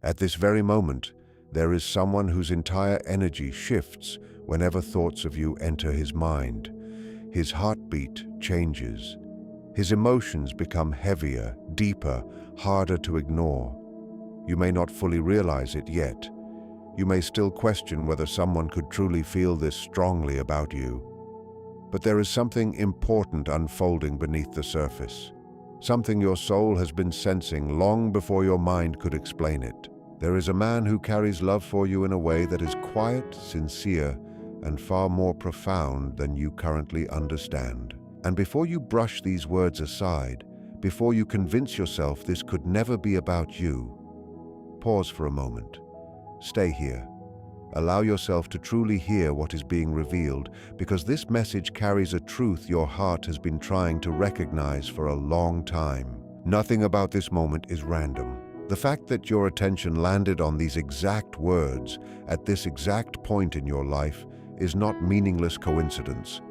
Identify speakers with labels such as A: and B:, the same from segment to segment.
A: At this very moment, there is someone whose entire energy shifts whenever thoughts of you enter his mind. His heartbeat changes. His emotions become heavier, deeper, harder to ignore. You may not fully realize it yet. You may still question whether someone could truly feel this strongly about you. But there is something important unfolding beneath the surface. Something your soul has been sensing long before your mind could explain it. There is a man who carries love for you in a way that is quiet, sincere, and far more profound than you currently understand. And before you brush these words aside, before you convince yourself this could never be about you, pause for a moment. Stay here. Allow yourself to truly hear what is being revealed, because this message carries a truth your heart has been trying to recognize for a long time. Nothing about this moment is random. The fact that your attention landed on these exact words at this exact point in your life is not meaningless coincidence.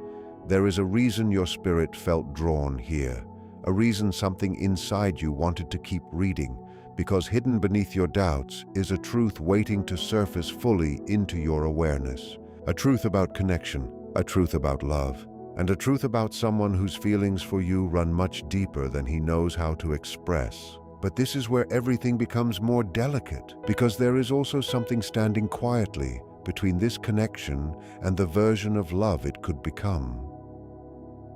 A: There is a reason your spirit felt drawn here, a reason something inside you wanted to keep reading, because hidden beneath your doubts is a truth waiting to surface fully into your awareness. A truth about connection, a truth about love, and a truth about someone whose feelings for you run much deeper than he knows how to express. But this is where everything becomes more delicate, because there is also something standing quietly between this connection and the version of love it could become.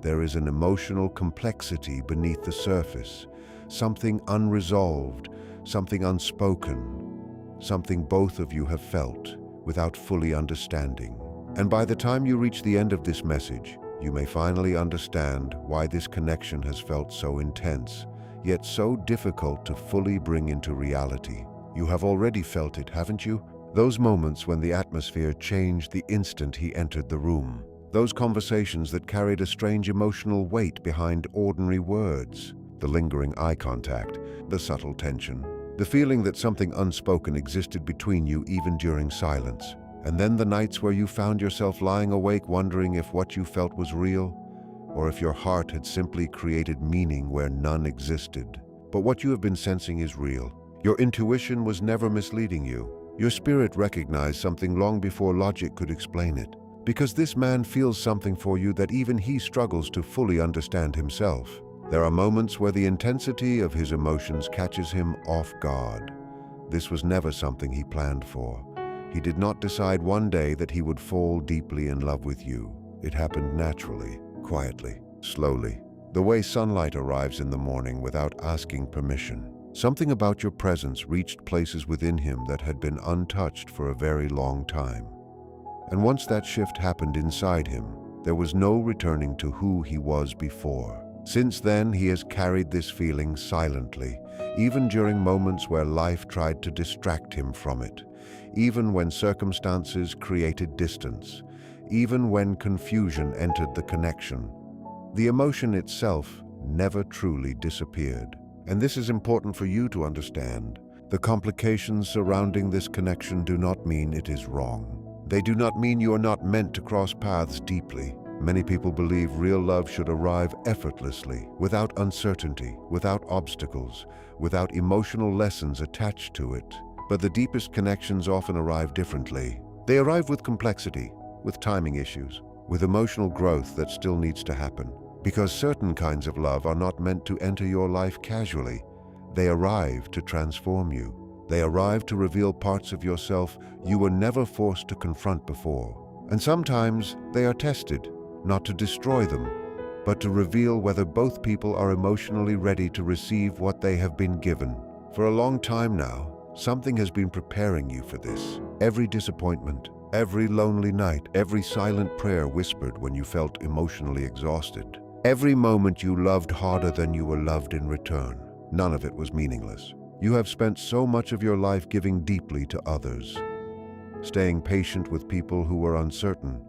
A: There is an emotional complexity beneath the surface, something unresolved, something unspoken, something both of you have felt without fully understanding. And by the time you reach the end of this message, you may finally understand why this connection has felt so intense, yet so difficult to fully bring into reality. You have already felt it, haven't you? Those moments when the atmosphere changed the instant he entered the room. Those conversations that carried a strange emotional weight behind ordinary words. The lingering eye contact, the subtle tension, the feeling that something unspoken existed between you even during silence. And then the nights where you found yourself lying awake wondering if what you felt was real, or if your heart had simply created meaning where none existed. But what you have been sensing is real. Your intuition was never misleading you. Your spirit recognized something long before logic could explain it. Because this man feels something for you that even he struggles to fully understand himself. There are moments where the intensity of his emotions catches him off guard. This was never something he planned for. He did not decide one day that he would fall deeply in love with you. It happened naturally, quietly, slowly. The way sunlight arrives in the morning without asking permission. Something about your presence reached places within him that had been untouched for a very long time. And once that shift happened inside him, there was no returning to who he was before. Since then, he has carried this feeling silently, even during moments where life tried to distract him from it, even when circumstances created distance, even when confusion entered the connection. The emotion itself never truly disappeared. And this is important for you to understand. The complications surrounding this connection do not mean it is wrong. They do not mean you are not meant to cross paths deeply. Many people believe real love should arrive effortlessly, without uncertainty, without obstacles, without emotional lessons attached to it. But the deepest connections often arrive differently. They arrive with complexity, with timing issues, with emotional growth that still needs to happen. Because certain kinds of love are not meant to enter your life casually. They arrive to transform you. They arrive to reveal parts of yourself you were never forced to confront before. And sometimes they are tested, not to destroy them, but to reveal whether both people are emotionally ready to receive what they have been given. For a long time now, something has been preparing you for this. Every disappointment, every lonely night, every silent prayer whispered when you felt emotionally exhausted. Every moment you loved harder than you were loved in return. None of it was meaningless. You have spent so much of your life giving deeply to others, staying patient with people who were uncertain,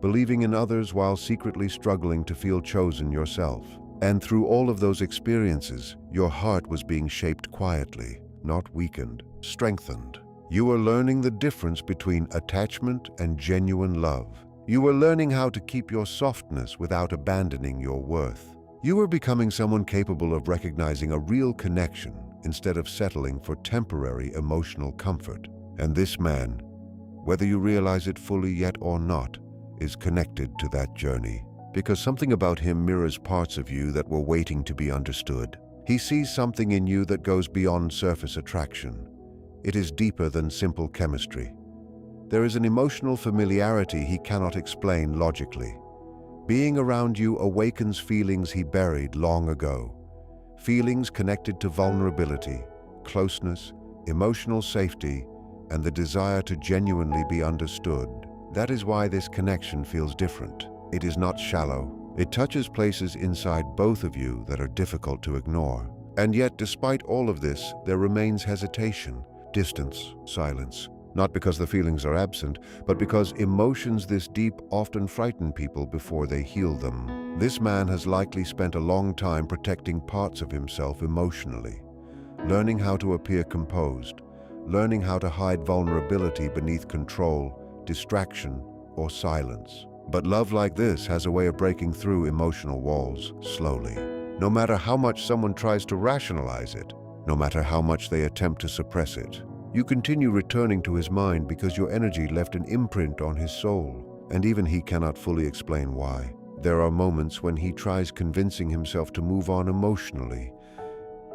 A: believing in others while secretly struggling to feel chosen yourself. And through all of those experiences, your heart was being shaped quietly, not weakened, strengthened. You were learning the difference between attachment and genuine love. You were learning how to keep your softness without abandoning your worth. You were becoming someone capable of recognizing a real connection instead of settling for temporary emotional comfort. And this man, whether you realize it fully yet or not, is connected to that journey. Because something about him mirrors parts of you that were waiting to be understood. He sees something in you that goes beyond surface attraction. It is deeper than simple chemistry. There is an emotional familiarity he cannot explain logically. Being around you awakens feelings he buried long ago. Feelings connected to vulnerability, closeness, emotional safety, and the desire to genuinely be understood. That is why this connection feels different. It is not shallow. It touches places inside both of you that are difficult to ignore. And yet, despite all of this, there remains hesitation, distance, silence. Not because the feelings are absent, but because emotions this deep often frighten people before they heal them. This man has likely spent a long time protecting parts of himself emotionally, learning how to appear composed, learning how to hide vulnerability beneath control, distraction, or silence. But love like this has a way of breaking through emotional walls slowly. No matter how much someone tries to rationalize it, no matter how much they attempt to suppress it, you continue returning to his mind because your energy left an imprint on his soul, and even he cannot fully explain why. There are moments when he tries convincing himself to move on emotionally,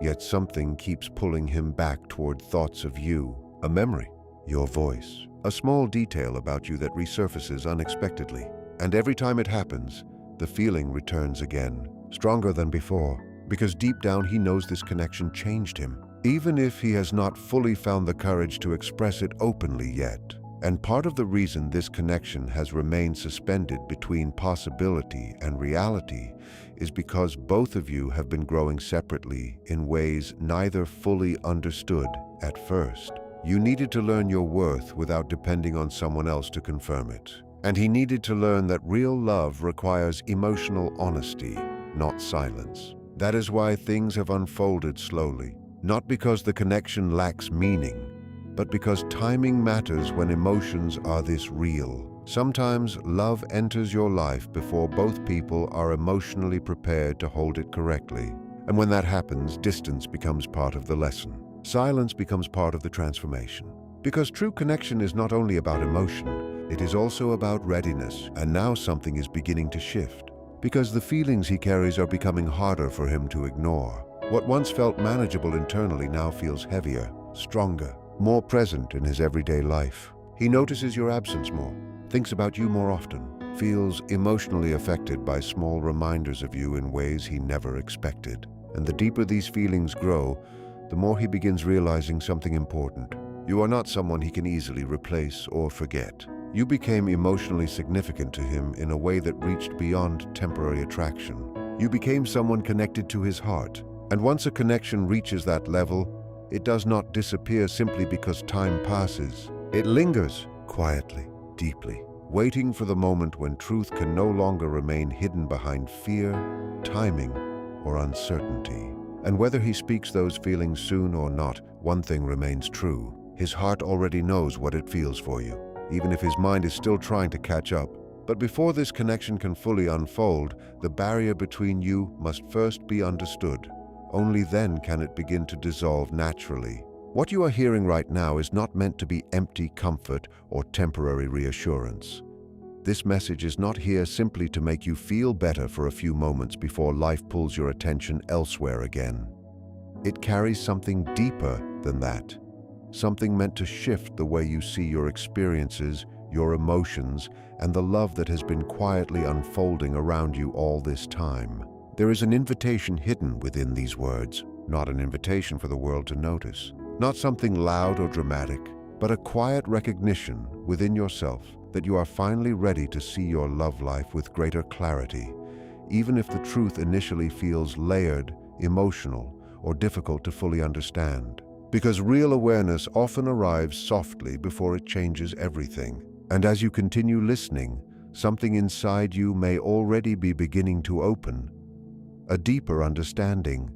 A: yet something keeps pulling him back toward thoughts of you, a memory, your voice, a small detail about you that resurfaces unexpectedly. And every time it happens, the feeling returns again, stronger than before, because deep down he knows this connection changed him, even if he has not fully found the courage to express it openly yet. And part of the reason this connection has remained suspended between possibility and reality is because both of you have been growing separately in ways neither fully understood at first. You needed to learn your worth without depending on someone else to confirm it. And he needed to learn that real love requires emotional honesty, not silence. That is why things have unfolded slowly, not because the connection lacks meaning, but because timing matters when emotions are this real. Sometimes love enters your life before both people are emotionally prepared to hold it correctly. And when that happens, distance becomes part of the lesson. Silence becomes part of the transformation. Because true connection is not only about emotion, it is also about readiness. And now something is beginning to shift, because the feelings he carries are becoming harder for him to ignore. What once felt manageable internally now feels heavier, stronger, more present in his everyday life. He notices your absence more, thinks about you more often, feels emotionally affected by small reminders of you in ways he never expected. And the deeper these feelings grow, the more he begins realizing something important. You are not someone he can easily replace or forget. You became emotionally significant to him in a way that reached beyond temporary attraction. You became someone connected to his heart. And once a connection reaches that level, it does not disappear simply because time passes. It lingers quietly, deeply, waiting for the moment when truth can no longer remain hidden behind fear, timing, or uncertainty. And whether he speaks those feelings soon or not, one thing remains true. His heart already knows what it feels for you, even if his mind is still trying to catch up. But before this connection can fully unfold, the barrier between you must first be understood. Only then can it begin to dissolve naturally. What you are hearing right now is not meant to be empty comfort or temporary reassurance. This message is not here simply to make you feel better for a few moments before life pulls your attention elsewhere again. It carries something deeper than that. Something meant to shift the way you see your experiences, your emotions, and the love that has been quietly unfolding around you all this time. There is an invitation hidden within these words, not an invitation for the world to notice. Not something loud or dramatic, but a quiet recognition within yourself that you are finally ready to see your love life with greater clarity, even if the truth initially feels layered, emotional, or difficult to fully understand. Because real awareness often arrives softly before it changes everything. And as you continue listening, something inside you may already be beginning to open. A deeper understanding,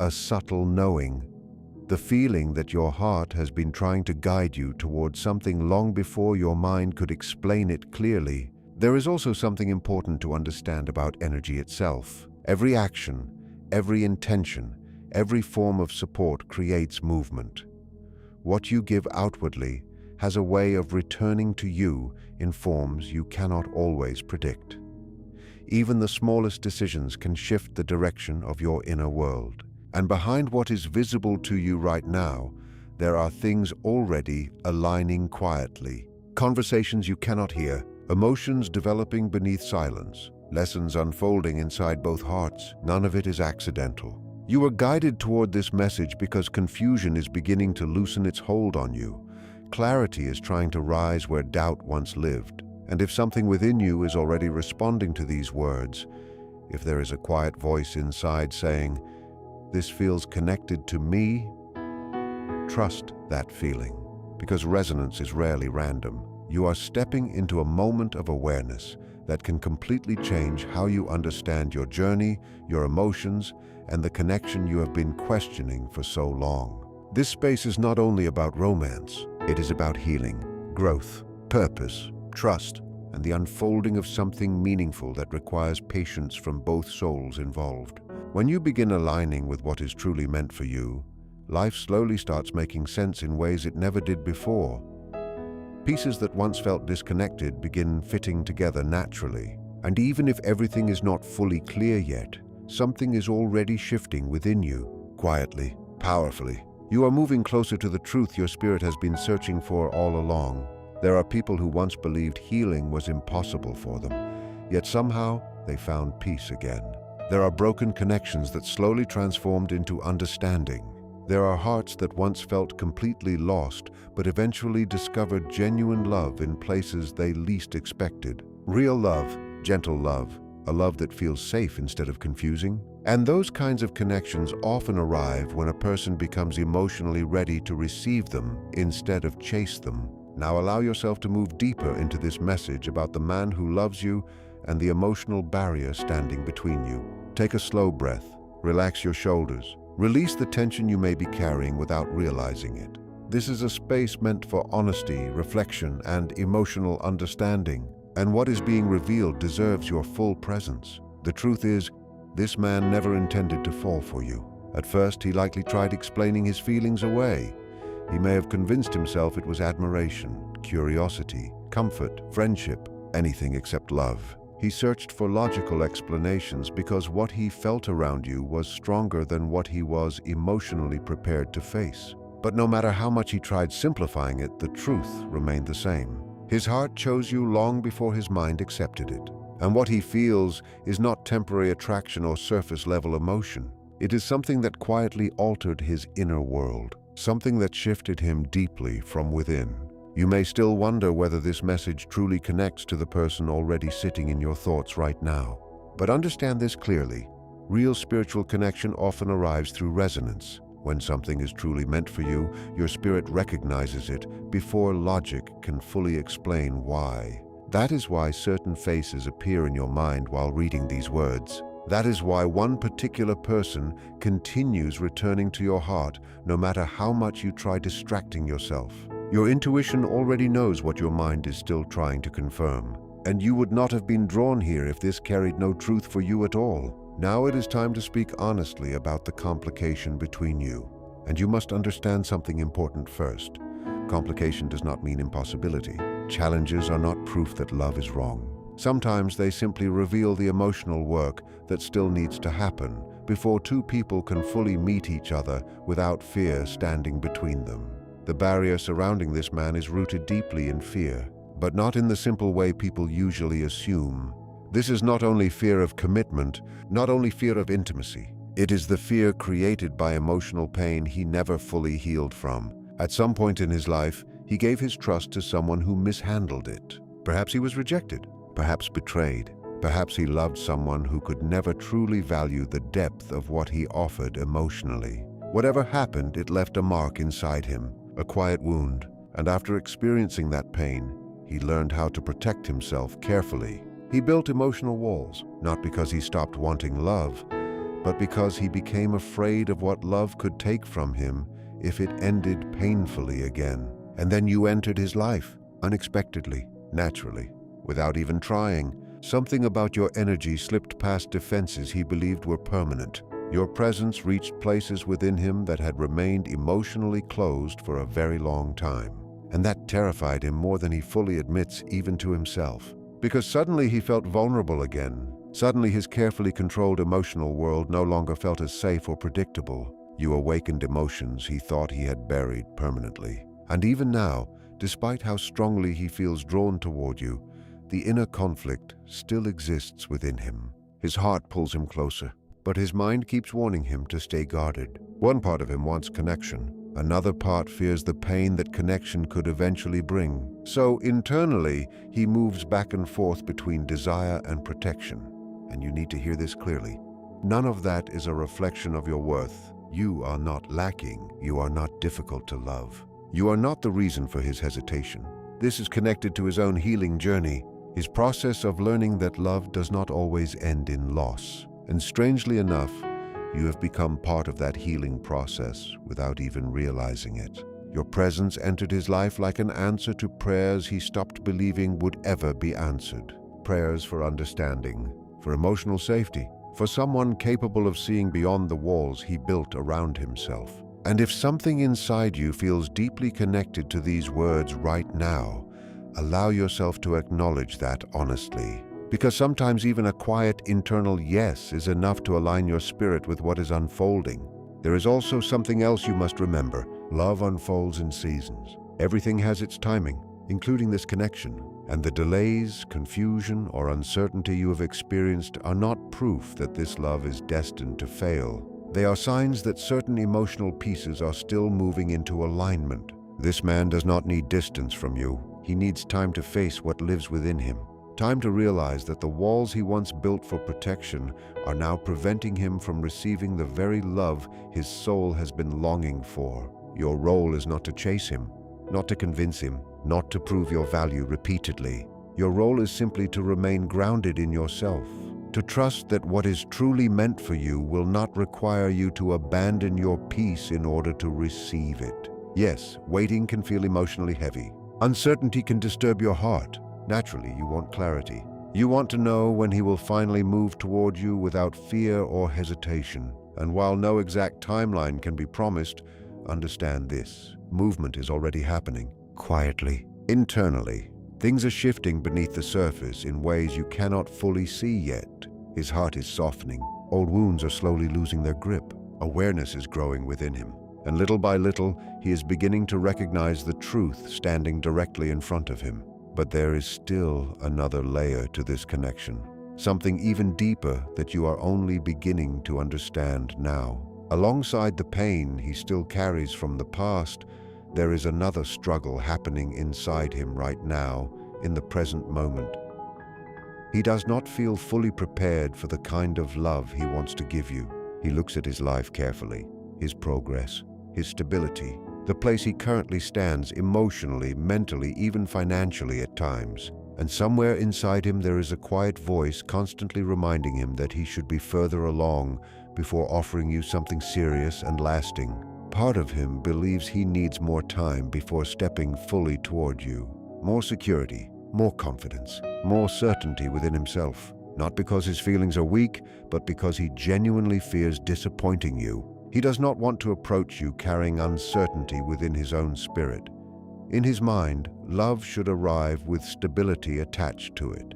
A: a subtle knowing, the feeling that your heart has been trying to guide you towards something long before your mind could explain it clearly. There is also something important to understand about energy itself. Every action, every intention, Every form of support creates movement. What you give outwardly has a way of returning to you in forms you cannot always predict. Even the smallest decisions can shift the direction of your inner world. And behind what is visible to you right now, there are things already aligning quietly. Conversations you cannot hear, emotions developing beneath silence, lessons unfolding inside both hearts. None of it is accidental. You are guided toward this message because confusion is beginning to loosen its hold on you. Clarity is trying to rise where doubt once lived. And if something within you is already responding to these words, if there is a quiet voice inside saying, "This feels connected to me," trust that feeling, because resonance is rarely random. You are stepping into a moment of awareness that can completely change how you understand your journey, your emotions, and the connection you have been questioning for so long. This space is not only about romance, it is about healing, growth, purpose, trust, and the unfolding of something meaningful that requires patience from both souls involved. When you begin aligning with what is truly meant for you, life slowly starts making sense in ways it never did before. Pieces that once felt disconnected begin fitting together naturally. And even if everything is not fully clear yet, something is already shifting within you, quietly, powerfully. You are moving closer to the truth your spirit has been searching for all along. There are people who once believed healing was impossible for them, yet somehow they found peace again. There are broken connections that slowly transformed into understanding. There are hearts that once felt completely lost, but eventually discovered genuine love in places they least expected. Real love, gentle love, a love that feels safe instead of confusing. And those kinds of connections often arrive when a person becomes emotionally ready to receive them instead of chase them. Now allow yourself to move deeper into this message about the man who loves you and the emotional barrier standing between you. Take a slow breath, relax your shoulders, release the tension you may be carrying without realizing it. This is a space meant for honesty, reflection, and emotional understanding, and what is being revealed deserves your full presence. The truth is, this man never intended to fall for you. At first, he likely tried explaining his feelings away. He may have convinced himself it was admiration, curiosity, comfort, friendship, anything except love. He searched for logical explanations because what he felt around you was stronger than what he was emotionally prepared to face. But no matter how much he tried simplifying it, the truth remained the same. His heart chose you long before his mind accepted it. And what he feels is not temporary attraction or surface-level emotion. It is something that quietly altered his inner world, something that shifted him deeply from within. You may still wonder whether this message truly connects to the person already sitting in your thoughts right now. But understand this clearly. Real spiritual connection often arrives through resonance. When something is truly meant for you, your spirit recognizes it before logic can fully explain why. That is why certain faces appear in your mind while reading these words. That is why one particular person continues returning to your heart, no matter how much you try distracting yourself. Your intuition already knows what your mind is still trying to confirm. And you would not have been drawn here if this carried no truth for you at all. Now it is time to speak honestly about the complication between you. And you must understand something important first. Complication does not mean impossibility. Challenges are not proof that love is wrong. Sometimes they simply reveal the emotional work that still needs to happen before two people can fully meet each other without fear standing between them. The barrier surrounding this man is rooted deeply in fear, but not in the simple way people usually assume. This is not only fear of commitment, not only fear of intimacy. It is the fear created by emotional pain he never fully healed from. At some point in his life, he gave his trust to someone who mishandled it. Perhaps he was rejected, perhaps betrayed. Perhaps he loved someone who could never truly value the depth of what he offered emotionally. Whatever happened, it left a mark inside him, a quiet wound. And after experiencing that pain, he learned how to protect himself carefully. He built emotional walls, not because he stopped wanting love, but because he became afraid of what love could take from him if it ended painfully again. And then you entered his life, unexpectedly, naturally, without even trying. Something about your energy slipped past defenses he believed were permanent. Your presence reached places within him that had remained emotionally closed for a very long time. And that terrified him more than he fully admits even to himself. Because suddenly he felt vulnerable again. Suddenly his carefully controlled emotional world no longer felt as safe or predictable. You awakened emotions he thought he had buried permanently. And even now, despite how strongly he feels drawn toward you, the inner conflict still exists within him. His heart pulls him closer, but his mind keeps warning him to stay guarded. One part of him wants connection. Another part fears the pain that connection could eventually bring. So internally, he moves back and forth between desire and protection. And you need to hear this clearly. None of that is a reflection of your worth. You are not lacking. You are not difficult to love. You are not the reason for his hesitation. This is connected to his own healing journey, his process of learning that love does not always end in loss. And strangely enough, you have become part of that healing process without even realizing it. Your presence entered his life like an answer to prayers he stopped believing would ever be answered. Prayers for understanding, for emotional safety, for someone capable of seeing beyond the walls he built around himself. And if something inside you feels deeply connected to these words right now, allow yourself to acknowledge that honestly. Because sometimes even a quiet internal yes is enough to align your spirit with what is unfolding. There is also something else you must remember. Love unfolds in seasons. Everything has its timing, including this connection. And the delays, confusion, or uncertainty you have experienced are not proof that this love is destined to fail. They are signs that certain emotional pieces are still moving into alignment. This man does not need distance from you. He needs time to face what lives within him. Time to realize that the walls he once built for protection are now preventing him from receiving the very love his soul has been longing for. Your role is not to chase him, not to convince him, not to prove your value repeatedly. Your role is simply to remain grounded in yourself, to trust that what is truly meant for you will not require you to abandon your peace in order to receive it. Yes, waiting can feel emotionally heavy. Uncertainty can disturb your heart. Naturally, you want clarity. You want to know when he will finally move toward you without fear or hesitation. And while no exact timeline can be promised, understand this. Movement is already happening, quietly, internally. Things are shifting beneath the surface in ways you cannot fully see yet. His heart is softening. Old wounds are slowly losing their grip. Awareness is growing within him. And little by little, he is beginning to recognize the truth standing directly in front of him. But there is still another layer to this connection, something even deeper that you are only beginning to understand now. Alongside the pain he still carries from the past, there is another struggle happening inside him right now, in the present moment. He does not feel fully prepared for the kind of love he wants to give you. He looks at his life carefully, his progress, his stability, the place he currently stands emotionally, mentally, even financially at times. And somewhere inside him there is a quiet voice constantly reminding him that he should be further along before offering you something serious and lasting. Part of him believes he needs more time before stepping fully toward you. More security, more confidence, more certainty within himself. Not because his feelings are weak, but because he genuinely fears disappointing you. He does not want to approach you carrying uncertainty within his own spirit. In his mind, love should arrive with stability attached to it.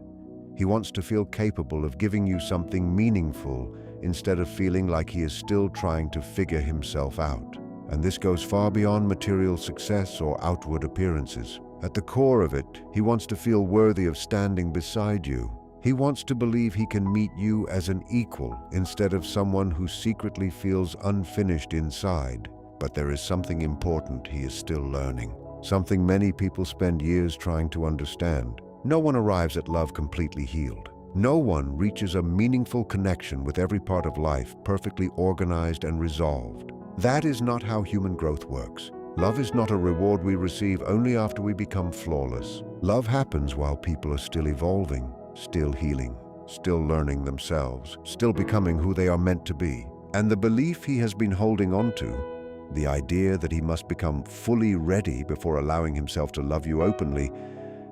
A: He wants to feel capable of giving you something meaningful instead of feeling like he is still trying to figure himself out. And this goes far beyond material success or outward appearances. At the core of it, he wants to feel worthy of standing beside you. He wants to believe he can meet you as an equal instead of someone who secretly feels unfinished inside. But there is something important he is still learning, something many people spend years trying to understand. No one arrives at love completely healed. No one reaches a meaningful connection with every part of life perfectly organized and resolved. That is not how human growth works. Love is not a reward we receive only after we become flawless. Love happens while people are still evolving, still healing, still learning themselves, still becoming who they are meant to be. And the belief he has been holding on to, the idea that he must become fully ready before allowing himself to love you openly,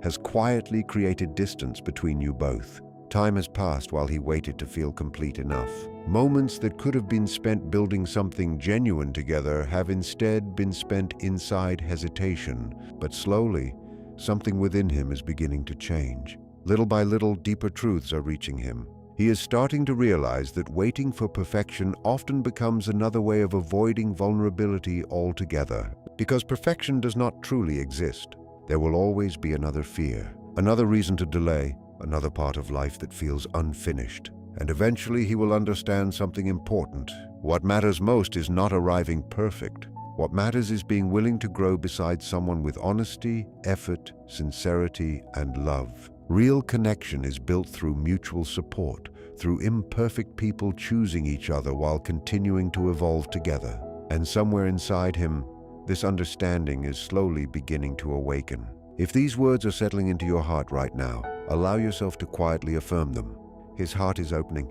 A: has quietly created distance between you both. Time has passed while he waited to feel complete enough. Moments that could have been spent building something genuine together have instead been spent inside hesitation. But slowly, something within him is beginning to change. Little by little, deeper truths are reaching him. He is starting to realize that waiting for perfection often becomes another way of avoiding vulnerability altogether. Because perfection does not truly exist, there will always be another fear, another reason to delay, another part of life that feels unfinished. And eventually he will understand something important. What matters most is not arriving perfect. What matters is being willing to grow beside someone with honesty, effort, sincerity, and love. Real connection is built through mutual support, through imperfect people choosing each other while continuing to evolve together. And somewhere inside him, this understanding is slowly beginning to awaken. If these words are settling into your heart right now, allow yourself to quietly affirm them. His heart is opening,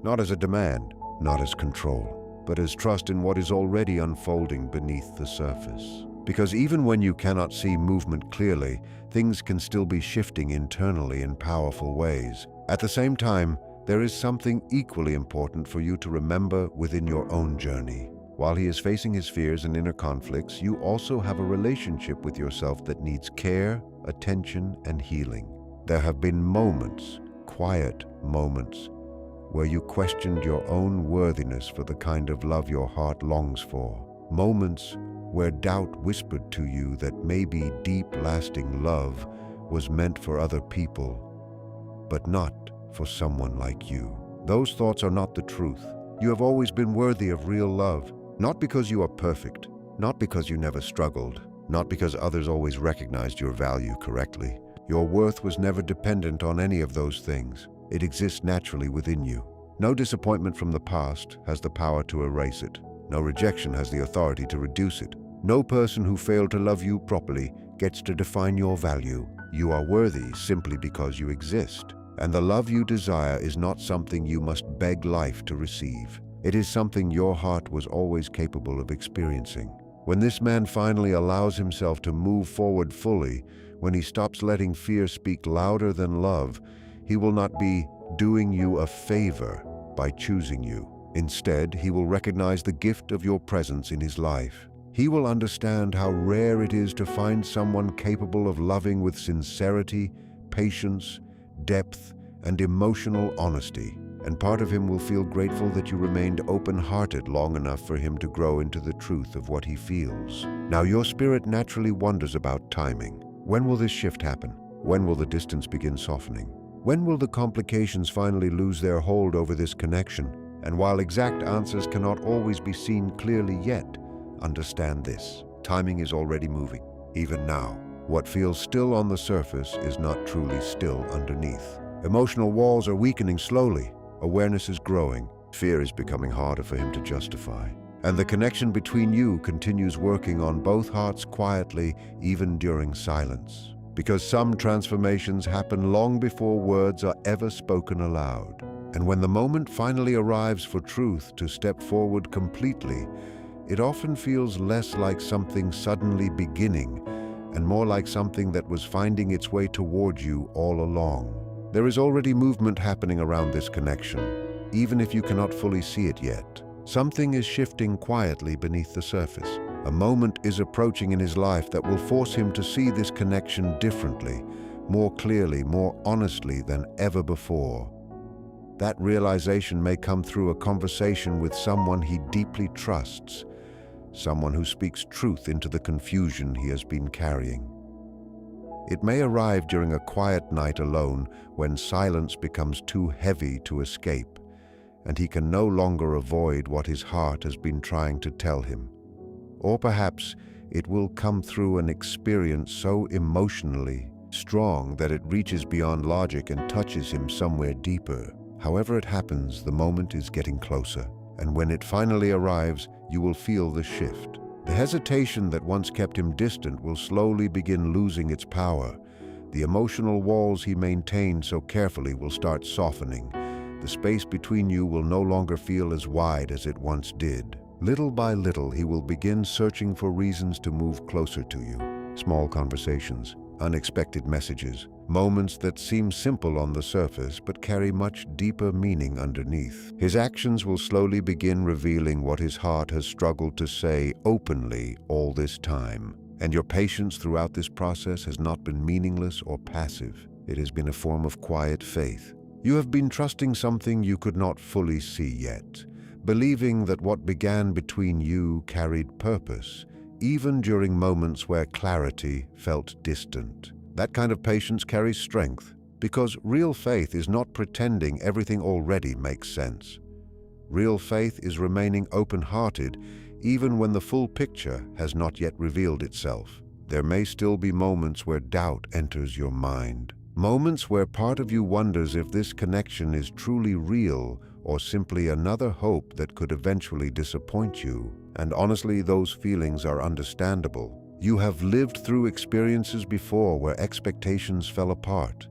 A: not as a demand, not as control, but as trust in what is already unfolding beneath the surface. Because even when you cannot see movement clearly, things can still be shifting internally in powerful ways. At the same time, there is something equally important for you to remember within your own journey. While he is facing his fears and inner conflicts, you also have a relationship with yourself that needs care, attention, and healing. There have been moments, quiet moments, where you questioned your own worthiness for the kind of love your heart longs for. Moments where doubt whispered to you that maybe deep, lasting love was meant for other people, but not for someone like you. Those thoughts are not the truth. You have always been worthy of real love, not because you are perfect, not because you never struggled, not because others always recognized your value correctly. Your worth was never dependent on any of those things. It exists naturally within you. No disappointment from the past has the power to erase it. No rejection has the authority to reduce it. No person who failed to love you properly gets to define your value. You are worthy simply because you exist. And the love you desire is not something you must beg life to receive. It is something your heart was always capable of experiencing. When this man finally allows himself to move forward fully, when he stops letting fear speak louder than love, he will not be doing you a favor by choosing you. Instead, he will recognize the gift of your presence in his life. He will understand how rare it is to find someone capable of loving with sincerity, patience, depth, and emotional honesty. And part of him will feel grateful that you remained open-hearted long enough for him to grow into the truth of what he feels. Now, your spirit naturally wonders about timing. When will this shift happen? When will the distance begin softening? When will the complications finally lose their hold over this connection? And while exact answers cannot always be seen clearly yet, understand this: timing is already moving. Even now, what feels still on the surface is not truly still underneath. Emotional walls are weakening slowly. Awareness is growing. Fear is becoming harder for him to justify. And the connection between you continues working on both hearts quietly, even during silence. Because some transformations happen long before words are ever spoken aloud. And when the moment finally arrives for truth to step forward completely, it often feels less like something suddenly beginning and more like something that was finding its way toward you all along. There is already movement happening around this connection, even if you cannot fully see it yet. Something is shifting quietly beneath the surface. A moment is approaching in his life that will force him to see this connection differently, more clearly, more honestly than ever before. That realization may come through a conversation with someone he deeply trusts, someone who speaks truth into the confusion he has been carrying. It may arrive during a quiet night alone when silence becomes too heavy to escape, and he can no longer avoid what his heart has been trying to tell him. Or perhaps it will come through an experience so emotionally strong that it reaches beyond logic and touches him somewhere deeper. However it happens, the moment is getting closer, and when it finally arrives, you will feel the shift. The hesitation that once kept him distant will slowly begin losing its power. The emotional walls he maintained so carefully will start softening. The space between you will no longer feel as wide as it once did. Little by little, he will begin searching for reasons to move closer to you. Small conversations, unexpected messages, moments that seem simple on the surface but carry much deeper meaning underneath. His actions will slowly begin revealing what his heart has struggled to say openly all this time. And your patience throughout this process has not been meaningless or passive. It has been a form of quiet faith. You have been trusting something you could not fully see yet, believing that what began between you carried purpose, even during moments where clarity felt distant. That kind of patience carries strength, because real faith is not pretending everything already makes sense. Real faith is remaining open-hearted even when the full picture has not yet revealed itself. There may still be moments where doubt enters your mind. Moments where part of you wonders if this connection is truly real or simply another hope that could eventually disappoint you. And honestly, those feelings are understandable. You have lived through experiences before where expectations fell apart.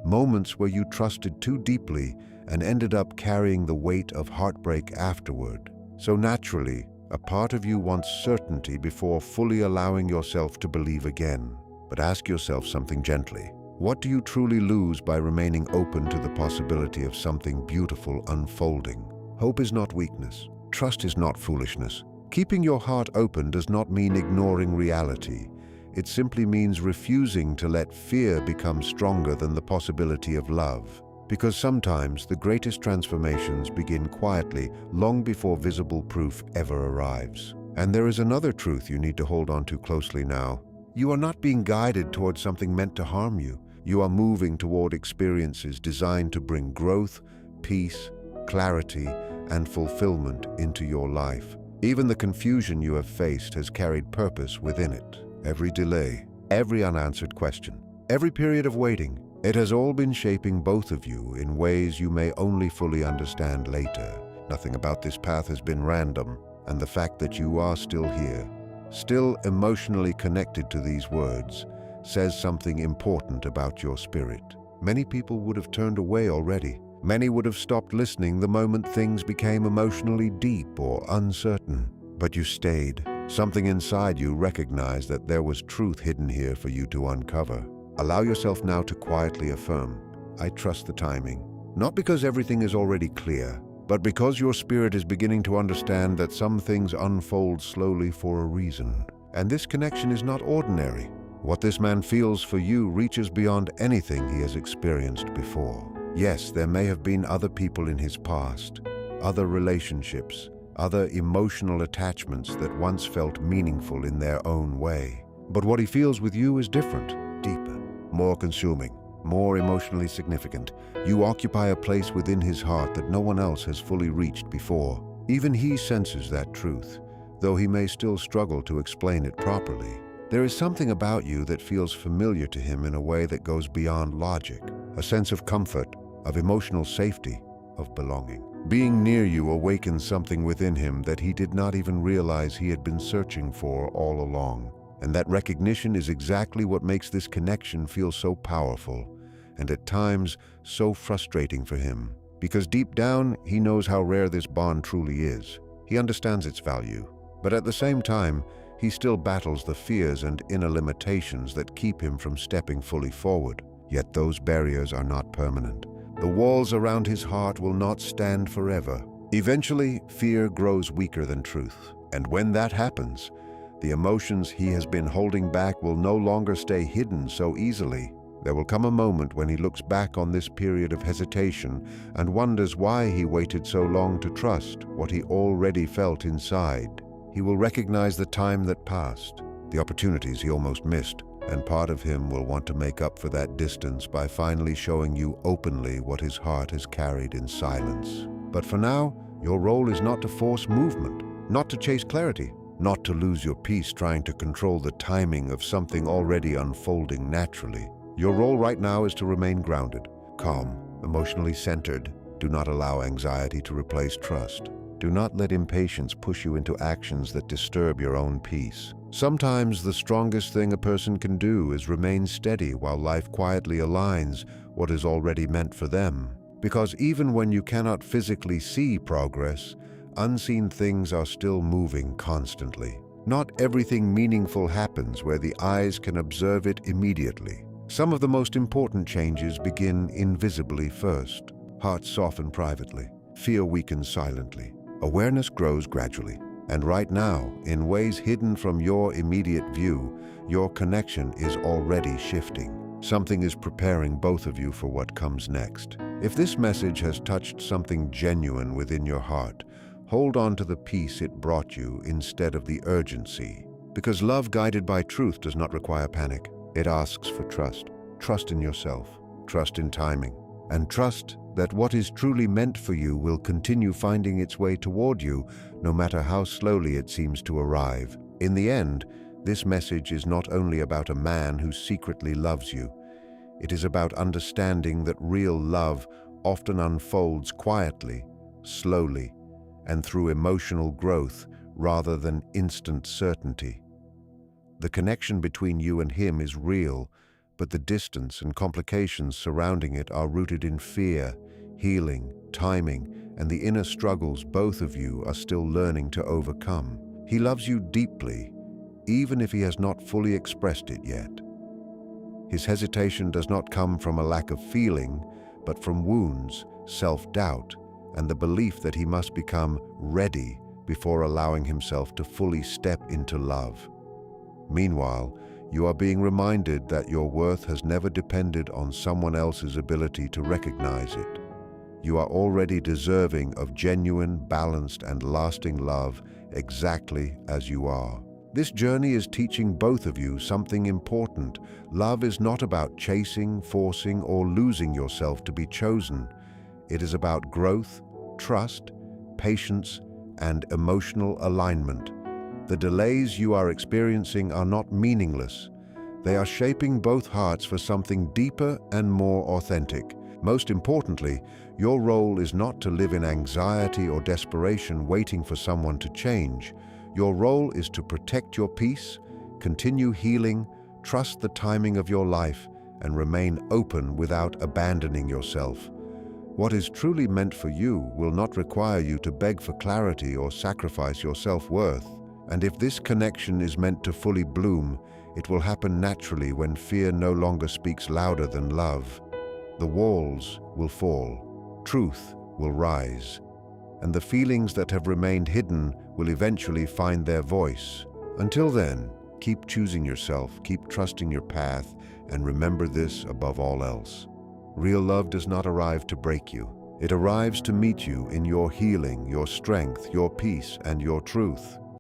A: Moments where you trusted too deeply and ended up carrying the weight of heartbreak afterward. So naturally, a part of you wants certainty before fully allowing yourself to believe again. But ask yourself something gently. What do you truly lose by remaining open to the possibility of something beautiful unfolding? Hope is not weakness. Trust is not foolishness. Keeping your heart open does not mean ignoring reality. It simply means refusing to let fear become stronger than the possibility of love. Because sometimes the greatest transformations begin quietly, long before visible proof ever arrives. And there is another truth you need to hold on to closely now. You are not being guided towards something meant to harm you. You are moving toward experiences designed to bring growth, peace, clarity, and fulfillment into your life. Even the confusion you have faced has carried purpose within it. Every delay, every unanswered question, every period of waiting, it has all been shaping both of you in ways you may only fully understand later. Nothing about this path has been random, and the fact that you are still here, still emotionally connected to these words, says something important about your spirit. Many people would have turned away already. Many would have stopped listening the moment things became emotionally deep or uncertain. But you stayed. Something inside you recognized that there was truth hidden here for you to uncover. Allow yourself now to quietly affirm, I trust the timing. Not because everything is already clear, but because your spirit is beginning to understand that some things unfold slowly for a reason. And this connection is not ordinary. What this man feels for you reaches beyond anything he has experienced before. Yes, there may have been other people in his past, other relationships, other emotional attachments that once felt meaningful in their own way. But what he feels with you is different, deeper, more consuming, more emotionally significant. You occupy a place within his heart that no one else has fully reached before. Even he senses that truth, though he may still struggle to explain it properly. There is something about you that feels familiar to him in a way that goes beyond logic, a sense of comfort, of emotional safety, of belonging. Being near you awakens something within him that he did not even realize he had been searching for all along. And that recognition is exactly what makes this connection feel so powerful, and at times so frustrating for him. Because deep down, he knows how rare this bond truly is. He understands its value. But at the same time, he still battles the fears and inner limitations that keep him from stepping fully forward. Yet those barriers are not permanent. The walls around his heart will not stand forever. Eventually, fear grows weaker than truth. And when that happens, the emotions he has been holding back will no longer stay hidden so easily. There will come a moment when he looks back on this period of hesitation and wonders why he waited so long to trust what he already felt inside. He will recognize the time that passed, the opportunities he almost missed, and part of him will want to make up for that distance by finally showing you openly what his heart has carried in silence. But for now, your role is not to force movement, not to chase clarity, not to lose your peace trying to control the timing of something already unfolding naturally. Your role right now is to remain grounded, calm, emotionally centered. Do not allow anxiety to replace trust. Do not let impatience push you into actions that disturb your own peace. Sometimes the strongest thing a person can do is remain steady while life quietly aligns what is already meant for them. Because even when you cannot physically see progress, unseen things are still moving constantly. Not everything meaningful happens where the eyes can observe it immediately. Some of the most important changes begin invisibly first. Hearts soften privately. Fear weakens silently. Awareness grows gradually. And right now, in ways hidden from your immediate view, your connection is already shifting. Something is preparing both of you for what comes next. If this message has touched something genuine within your heart, hold on to the peace it brought you instead of the urgency. Because love guided by truth does not require panic. It asks for trust. Trust in yourself. Trust in timing. And trust that what is truly meant for you will continue finding its way toward you, no matter how slowly it seems to arrive. In the end, this message is not only about a man who secretly loves you. It is about understanding that real love often unfolds quietly, slowly, and through emotional growth rather than instant certainty. The connection between you and him is real, but the distance and complications surrounding it are rooted in fear, healing, timing, and the inner struggles both of you are still learning to overcome. He loves you deeply, even if he has not fully expressed it yet. His hesitation does not come from a lack of feeling, but from wounds, self-doubt, and the belief that he must become ready before allowing himself to fully step into love. Meanwhile, you are being reminded that your worth has never depended on someone else's ability to recognize it. You are already deserving of genuine, balanced, and lasting love exactly as you are. This journey is teaching both of you something important. Love is not about chasing, forcing, or losing yourself to be chosen. It is about growth, trust, patience, and emotional alignment. The delays you are experiencing are not meaningless. They are shaping both hearts for something deeper and more authentic. Most importantly, your role is not to live in anxiety or desperation waiting for someone to change. Your role is to protect your peace, continue healing, trust the timing of your life, and remain open without abandoning yourself. What is truly meant for you will not require you to beg for clarity or sacrifice your self-worth. And if this connection is meant to fully bloom, it will happen naturally when fear no longer speaks louder than love. The walls will fall, truth will rise, and the feelings that have remained hidden will eventually find their voice. Until then, keep choosing yourself, keep trusting your path, and remember this above all else. Real love does not arrive to break you. It arrives to meet you in your healing, your strength, your peace, and your truth.